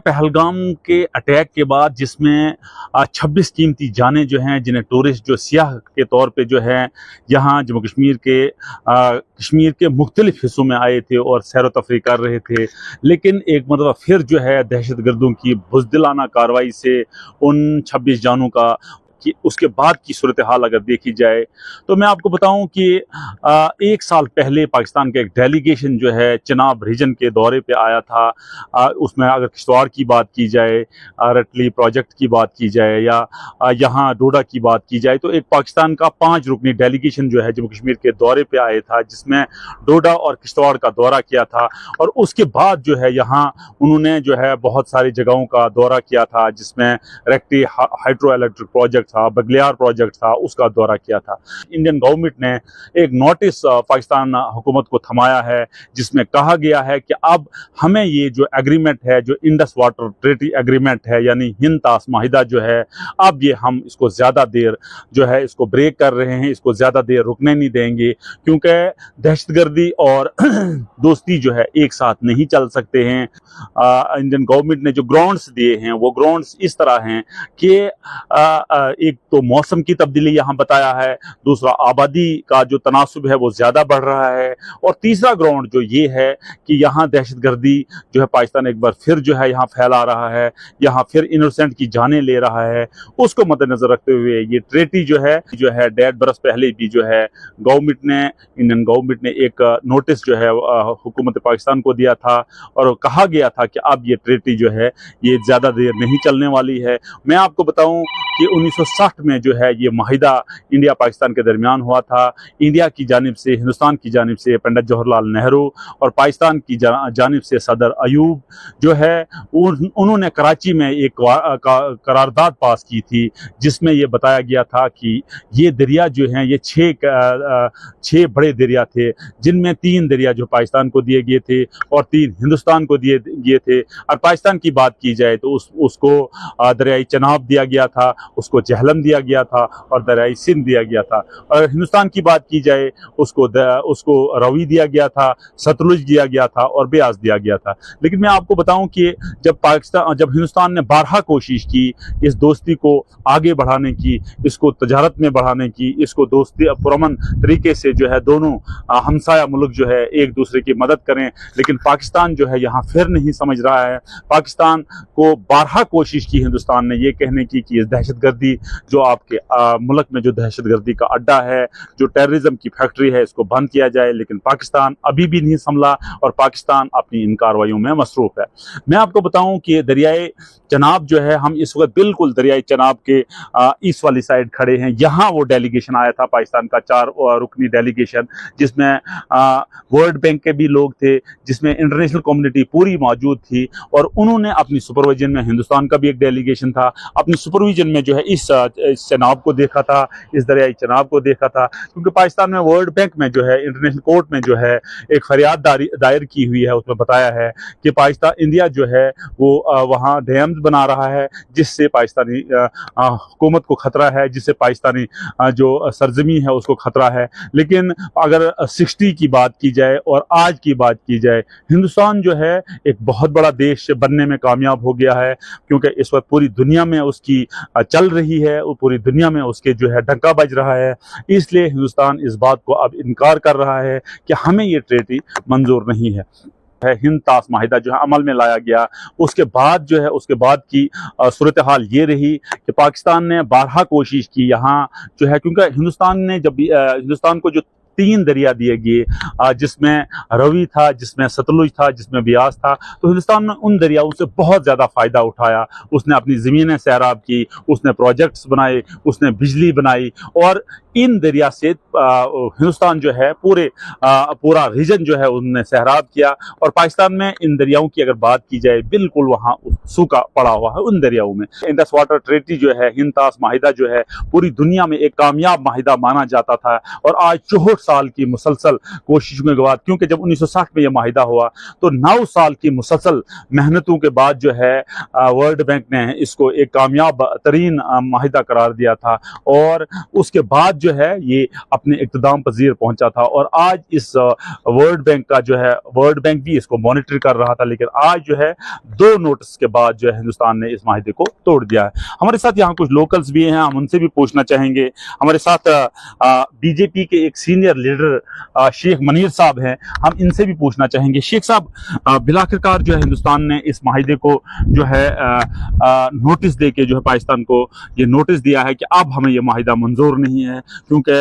पहलगाम के अटैक के बाद जिसमें 26 कीमती जानें जो हैं, जिन्हें टूरिस्ट जो सियाह के तौर पे जो है यहाँ जम्मू कश्मीर के मुख्तलिफ हिस्सों में आए थे और सैर व तफरी कर रहे थे, लेकिन एक मरतबा फिर जो है दहशतगर्दों की बुज़दिलाना कार्रवाई से उन 26 जानों का कि उसके बाद की सूरत हाल अगर देखी जाए तो मैं आपको बताऊं कि 1 साल पहले पाकिस्तान का एक डेलीगेशन जो है चिनाब रीजन के दौरे पे आया था। उसमें अगर किश्तवाड़ की बात की जाए, रटली प्रोजेक्ट की बात की जाए या यहाँ डोडा की बात की जाए, तो एक पाकिस्तान का 5 रुकनी डेलीगेशन जो है जम्मू कश्मीर के दौरे पे आया था, जिसमें डोडा और किश्तवाड़ का दौरा किया था। और उसके बाद जो है यहाँ उन्होंने जो है बहुत सारी जगहों का दौरा किया था, जिसमें रेक्टी हाइड्रो इलेक्ट्रिक प्रोजेक्ट था, बगलियार प्रोजेक्ट था, उसका दौरा किया था। इंडियन गवर्नमेंट ने एक नोटिस पाकिस्तान हुकूमत को थमाया है, जिसमें कहा गया है कि अब हमें ये जो एग्रीमेंट है, जो इंडस वाटर ट्रीटी एग्रीमेंट है, यानी हिंद तास माहिदा जो है, अब ये हम इसको ज़्यादा देर जो है इसको ब्रेक कर रहे हैं, इसको ज़्यादा देर रुकने नहीं देंगे, क्योंकि दहशतगर्दी और दोस्ती जो है एक साथ नहीं चल सकते हैं। इंडियन गवर्नमेंट ने जो ग्राउंड्स दिए हैं वो ग्राउंड्स इस तरह हैं कि एक तो मौसम की तब्दीली यहाँ बताया है, दूसरा आबादी का जो तनासुब है वो ज़्यादा बढ़ रहा है, और तीसरा ग्राउंड जो ये है कि यहाँ दहशतगर्दी जो है पाकिस्तान एक बार फिर जो है यहाँ फैला रहा है, यहाँ फिर इनोसेंट की जानें ले रहा है। उसको मद्देनजर रखते हुए ये ट्रेटी जो है 1.5 बरस पहले भी जो है इंडियन गवर्नमेंट ने एक नोटिस जो है हुकूमत पाकिस्तान को दिया था, और कहा गया था कि अब ये ट्रेटी जो है ये ज़्यादा देर नहीं चलने वाली है। मैं आपको बताऊं कि 1960 में जो है ये माहिदा इंडिया पाकिस्तान के दरमियान हुआ था। इंडिया की जानिब से, हिंदुस्तान की जानिब से पंडित जवाहरलाल नेहरू और पाकिस्तान की जानिब से सदर अयूब जो है उन्होंने कराची में एक करारदाद पास की थी, जिसमें ये बताया गया था कि ये दरिया जो हैं ये 6 बड़े दरिया थे, जिनमें 3 दरिया जो पाकिस्तान को दिए गए थे और 3 हिंदुस्तान को दिए गए थे। और पाकिस्तान की बात की जाए तो उसको दरियाई चनाब दिया गया था, उसको जहलम दिया गया था और दरियाई सिंध दिया गया था। और हिंदुस्तान की बात की जाए उसको रवी दिया गया था, सतलुज दिया गया था और ब्यास दिया गया था। लेकिन मैं आपको बताऊं कि जब हिंदुस्तान ने बारहा कोशिश की इस दोस्ती को आगे बढ़ाने की, इसको तजारत में बढ़ाने की, इसको दोस्ती पुरअमन तरीके से जो है दोनों हमसाया मुल्क जो है एक दूसरे की मदद करें, लेकिन पाकिस्तान जो है यहाँ फिर नहीं समझ रहा है। पाकिस्तान को बारहा कोशिश की हिंदुस्तान ने ये कहने की कि इस दहशतगर्दी जो आपके मुल्क में जो दहशतगर्दी का अड्डा है, जो टेररिज्म की फैक्ट्री है, इसको बंद किया जाए, लेकिन पाकिस्तान अभी भी नहीं संभला और पाकिस्तान अपनी इन कार्रवाइयों में मसरूफ है। मैं आपको बताऊं कि दरियाए चनाब जो है, हम इस वक्त बिल्कुल दरियाए चनाब के ईस्ट वाली साइड खड़े हैं। यहाँ वो डेलीगेशन आया था पाकिस्तान का 4 रुकनी डेलीगेशन, जिसमें वर्ल्ड बैंक के भी लोग थे, जिसमें इंटरनेशनल कम्युनिटी पूरी मौजूद थी, और उन्होंने अपनी सुपरविजन में हिंदुस्तान का भी एक डेलीगेशन था, अपनी सुपरविजन में जो है इस चनाब को देखा था, इस दरियाई चनाब को देखा था। क्योंकि पाकिस्तान में वर्ल्ड बैंक में जो है इंटरनेशनल कोर्ट में जो है एक फरियाद दायर की हुई है, उसमें बताया है कि पाकिस्तान इंडिया जो है वो वहाँ डैम्स बना रहा है, जिससे पाकिस्तानी हुकूमत को खतरा है, जिससे पाकिस्तानी जो सरजमी है उसको खतरा है। लेकिन अगर 60 की बात की जाए और आज की बात की जाए, हिंदुस्तान जो है एक बहुत बड़ा देश बनने में कामयाब हो गया है, क्योंकि इस वक्त पूरी दुनिया में उसकी चल रही है, पूरी दुनिया में उसके जो है डंका बज रहा है। इसलिए हिंदुस्तान इस बात को अब इनकार कर रहा है कि हमें ये ट्रीटी मंजूर नहीं है। हिंद तास माहिदा जो है अमल में लाया गया, उसके बाद की सूरत हाल ये रही कि पाकिस्तान ने बारहा कोशिश की यहाँ जो है, क्योंकि हिंदुस्तान को जो 3 दरिया दिए गए, जिसमें रवि था, जिसमें सतलुज था, जिसमें ब्यास था, तो हिंदुस्तान ने उन दरियाओं से बहुत ज़्यादा फ़ायदा उठाया। उसने अपनी ज़मीनें सैराब की, उसने प्रोजेक्ट्स बनाए, उसने बिजली बनाई, और इन दरिया से हिंदुस्तान जो है पूरा रीजन जो है उन्होंने सैराब किया। और पाकिस्तान में इन दरियाओं की अगर बात की जाए, बिल्कुल वहाँ सूखा पड़ा हुआ है उन दरियाओं में। इंडस वाटर ट्रीटी जो है, हिंद तास माहिदा जो है, पूरी दुनिया में एक कामयाब माहिदा माना जाता था, और आज 64 साल की मुसलसल कोशिशों के बाद, क्योंकि जब 1960 में यह माहिदा हुआ तो 9 साल की मुसलसल मेहनतों के बाद जो है वर्ल्ड बैंक ने इसको एक कामयाब तरीन माहिदा करार दिया था, और उसके बाद जो है ये अपने इख्तिताम पजीर पहुंचा था। और आज इस वर्ल्ड बैंक का जो है, वर्ल्ड बैंक भी इसको मॉनिटर कर रहा था, लेकिन आज जो है 2 नोटिस के बाद जो है हिंदुस्तान ने इस माहिदे को तोड़ दिया है। हमारे साथ यहाँ कुछ लोकल्स भी हैं, हम उनसे भी पूछना चाहेंगे। हमारे साथ बीजेपी के एक सीनियर लीडर शेख मनीर साहब हैं, हम इनसे भी पूछना चाहेंगे। शेख साहब, बिलाखिरकार जो है हिंदुस्तान ने इस माहिदे को जो है नोटिस दे के जो है पाकिस्तान को ये नोटिस दिया है कि अब हमें ये माहिदा मंजूर नहीं है, क्योंकि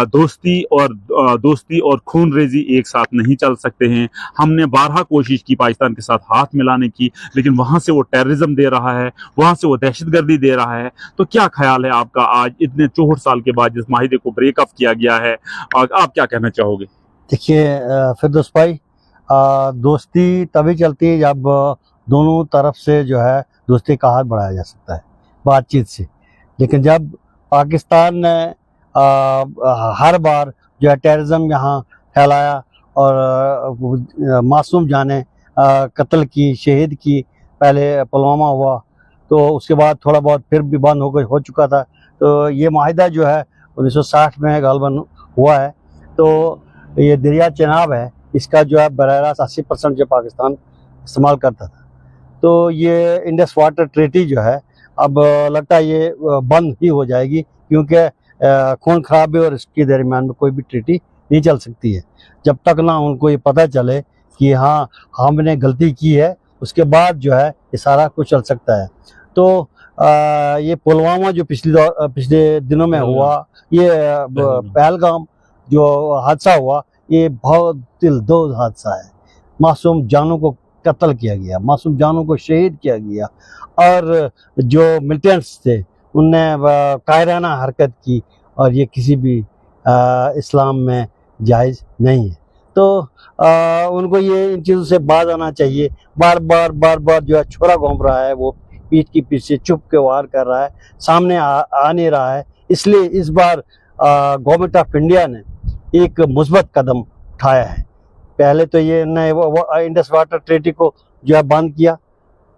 दोस्ती और खून रेजी एक साथ नहीं चल सकते हैं। हमने बारहा कोशिश की पाकिस्तान के साथ हाथ मिलाने की, लेकिन वहां से वो टेररिज्म दे रहा है, वहां से वो दहशतगर्दी दे रहा है। तो क्या ख्याल है आपका आज इतने 64 साल के बाद जिस माहिदे को ब्रेकअप किया गया है, और आप क्या कहना चाहोगे? देखिए फिरदौस भाई, दोस्ती तभी चलती है जब दोनों तरफ से जो है दोस्ती का हाथ बढ़ाया जा सकता है बातचीत से। लेकिन जब पाकिस्तान ने हर बार जो है टेररिज्म यहाँ फैलाया और मासूम जाने कत्ल की, शहीद की, पहले पुलवामा हुआ तो उसके बाद थोड़ा बहुत फिर भी बंद हो चुका था। तो ये माहिदा जो है 1960 में गालबन हुआ है। तो ये दरिया चनाब है, इसका जो है बराह रास्त 80% जो पाकिस्तान इस्तेमाल करता था। तो ये इंडस वाटर ट्रीटी जो है अब लगता है ये बंद ही हो जाएगी, क्योंकि खून खराबे और इसके दरमियान में कोई भी ट्रीटी नहीं चल सकती है जब तक ना उनको ये पता चले कि हाँ हमने गलती की है, उसके बाद जो है ये सारा कुछ चल सकता है। तो ये पुलवामा जो पिछले दिनों में हुआ, ये पहलगाम जो हादसा हुआ, ये बहुत दिलदोज हादसा है। मासूम जानों को कत्ल किया गया, मासूम जानों को शहीद किया गया, और जो मिलिटेंट्स थे उनने कायराना हरकत की, और ये किसी भी इस्लाम में जायज़ नहीं है। तो उनको ये इन चीज़ों से बाज आना चाहिए। बार बार जो है छोरा घूम रहा है, वो पीठ की पीछे चुप के वार कर रहा है, सामने आ नहीं रहा है। इसलिए इस बार गवर्नमेंट ऑफ इंडिया ने एक मुस्बत कदम उठाया है। पहले तो ये ने इंडस वाटर ट्रीटी को जो है बंद किया,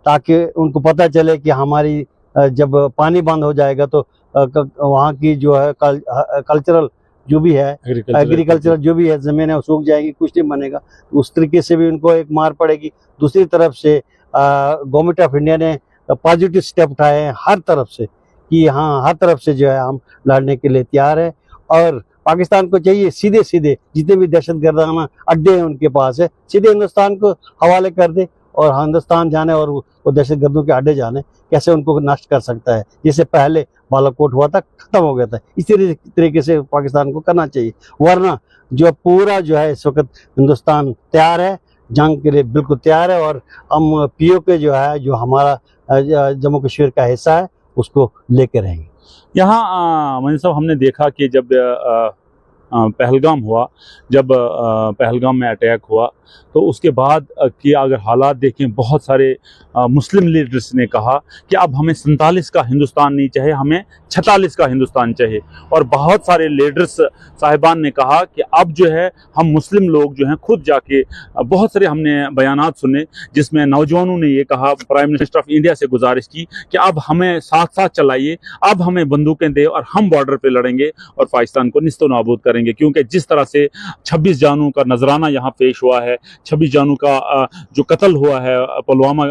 ताकि उनको पता चले कि हमारी जब पानी बंद हो जाएगा तो वहाँ की जो है कल्चरल जो भी है, एग्रीकल्चर जो भी है, ज़मीनें सूख जाएगी, कुछ नहीं बनेगा। उस तरीके से भी उनको एक मार पड़ेगी। दूसरी तरफ से गवर्नमेंट ऑफ इंडिया ने पॉजिटिव स्टेप उठाए हैं हर तरफ से, कि हाँ हर तरफ से जो है हम लड़ने के लिए तैयार हैं। और पाकिस्तान को चाहिए सीधे जितने भी दहशतगर्दाना अड्डे हैं उनके पास है, सीधे हिंदुस्तान को हवाले कर दे, और हिंदुस्तान जाने और वो दहशतगर्दों के अड्डे जाने, कैसे उनको नष्ट कर सकता है। जैसे पहले बालाकोट हुआ था, खत्म हो गया था, इसी तरीके से पाकिस्तान को करना चाहिए। वरना जो पूरा जो है इस वक्त हिंदुस्तान तैयार है, जंग के लिए बिल्कुल तैयार है, और हम पीओके जो है, जो हमारा जम्मू कश्मीर का हिस्सा है, उसको लेके रहेंगे। यहाँ मनीष साहब, हमने देखा कि जब पहलगाम हुआ, जब पहलगाम में अटैक हुआ, तो उसके बाद कि अगर हालात देखें, बहुत सारे मुस्लिम लीडर्स ने कहा कि अब हमें 47 का हिंदुस्तान नहीं चाहिए, हमें 46 का हिंदुस्तान चाहिए। और बहुत सारे लीडर्स साहिबान ने कहा कि अब जो है हम मुस्लिम लोग जो हैं खुद जाके, बहुत सारे हमने बयानात सुने जिसमें नौजवानों ने ये कहा, प्राइम मिनिस्टर ऑफ इंडिया से गुजारिश की कि अब हमें साथ साथ चलाइए, अब हमें बंदूकें दे और हम बॉर्डर पे लड़ेंगे और पाकिस्तान को निस्तो नाबूद करेंगे। क्योंकि जिस तरह से 26 जानों का नजराना यहाँ पेश हुआ है, 26 जानों का जो कत्ल हुआ है पुलवामा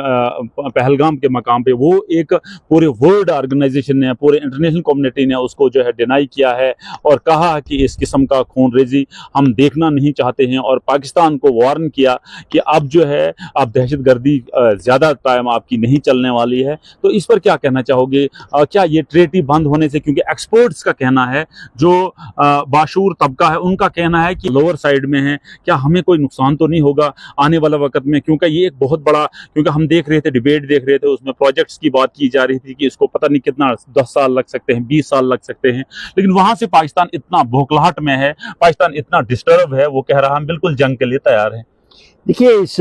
पहलगाम के मकाम पे, वो एक पूरे वर्ल्ड ऑर्गेनाइजेशन ने, पूरे इंटरनेशनल कम्युनिटी ने उसको जो है डिनाई किया है और कहा कि इस किस्म का खून रेजी हम देखना नहीं चाहते हैं, और पाकिस्तान को वार्न किया कि अब जो है अब दहशतगर्दी ज़्यादा टाइम आपकी नहीं चलने वाली है। तो इस पर क्या कहना चाहोगे? क्या ये ट्रीटी बंद होने से, क्योंकि एक्सपर्ट्स का कहना है, जो बाशूर तबका है उनका कहना है कि लोअर साइड में है, क्या हमें कोई नुकसान तो नहीं होगा आने वाला वक्त में? क्योंकि ये एक बहुत बड़ा, क्योंकि हम देख रहे थे, डिबेट देख रहे थे, उसमें प्रोजेक्ट्स की बात की जा रही थी कि इसको पता नहीं कितना 10 साल लग सकते हैं, 20 साल लग सकते हैं, लेकिन वहां से पाकिस्तान इतना भोखलाहट में है, पाकिस्तान इतना डिस्टर्ब है, वो कह रहा है हम बिल्कुल जंग के लिए तैयार हैं। देखिए, इस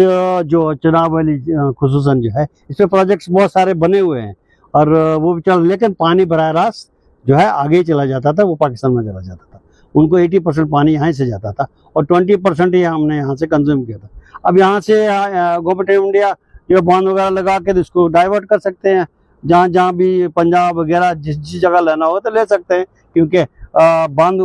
जो चुनाव वाली खुसूसन जो है, इसमें प्रोजेक्ट्स बहुत सारे बने हुए हैं, और वो भी चल, लेकिन पानी बराह रास्त जो है आगे चला जाता था, वो पाकिस्तान में चला जाता था। उनको 80% पानी यहाँ से जाता था और 20% ही हमने यहाँ से कंज्यूम किया था। अब यहाँ से गवर्नमेंट ऑफ इंडिया जो बांध वगैरह लगा के इसको डाइवर्ट कर सकते हैं, जहाँ जहाँ भी पंजाब वगैरह जिस जगह लेना हो तो ले सकते हैं, क्योंकि बांध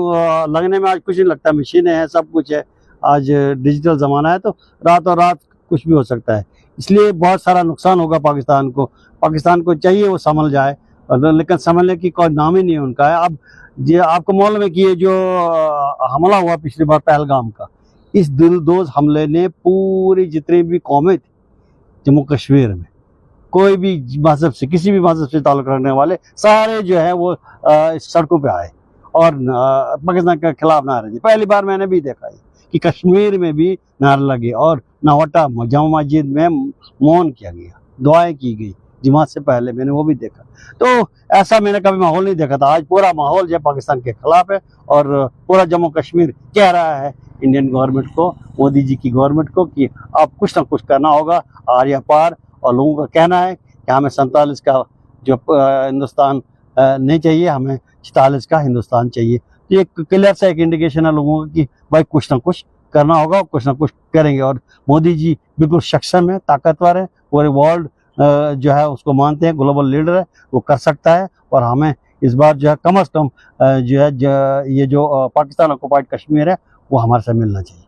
लगने में आज कुछ नहीं लगता, मशीनें हैं, सब कुछ है, आज डिजिटल ज़माना है, तो रातों रात कुछ भी हो सकता है। इसलिए बहुत सारा नुकसान होगा पाकिस्तान को चाहिए वो संभल जाए, लेकिन संभलने की कोई नाम ही नहीं है उनका है। अब ये आपको मालूम है कि ये जो हमला हुआ पिछली बार पहलगाम का, इस दिलदोज हमले ने पूरी जितनी भी कौमें थी जम्मू कश्मीर में, कोई भी मजहब से, किसी भी मजहब से ताल्लुक़ रखने वाले सारे जो है वो सड़कों पे आए और पाकिस्तान के खिलाफ नारे दिए। पहली बार मैंने भी देखा है कि कश्मीर में भी नारे लगे और नवाटा जामा मस्जिद में मौन किया गया, दुआएं की गई जमात से पहले, मैंने वो भी देखा। तो ऐसा मैंने कभी माहौल नहीं देखा था। आज पूरा माहौल जो पाकिस्तान के खिलाफ है और पूरा जम्मू कश्मीर कह रहा है इंडियन गवर्नमेंट को, मोदी जी की गवर्नमेंट को, कि आप कुछ ना कुछ करना होगा आर्या पार। और लोगों का कहना है कि हमें 47 का जो हिंदुस्तान नहीं चाहिए, हमें 46 का हिंदुस्तान चाहिए। तो ये क्लियर सा एक इंडिकेशन है लोगों का कि भाई कुछ ना कुछ करना होगा, कुछ ना कुछ करेंगे। और मोदी जी बिल्कुल सक्षम है, ताकतवर है, पूरे वर्ल्ड जो है उसको मानते हैं, ग्लोबल लीडर है, वो कर सकता है। और हमें इस बार जो है कम से कम जो है ये जो पाकिस्तान ऑक्युपाइड कश्मीर है वो हमारे से मिलना चाहिए।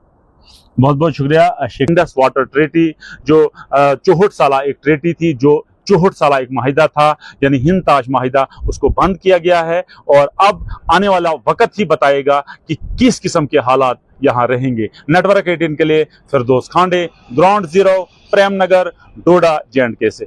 बहुत बहुत शुक्रिया। इंडस वाटर ट्रेटी जो 64 साला एक ट्रेटी थी, जो 64 साला एक माहिदा था, यानी हिंद ताज माहिदा, उसको बंद किया गया है। और अब आने वाला वक्त ही बताएगा कि किस किस्म के हालात यहाँ रहेंगे। नेटवर्क 18 के लिए फिरदौस खांडे, ग्राउंड जीरो, प्रेम नगर, डोडा, J&K से।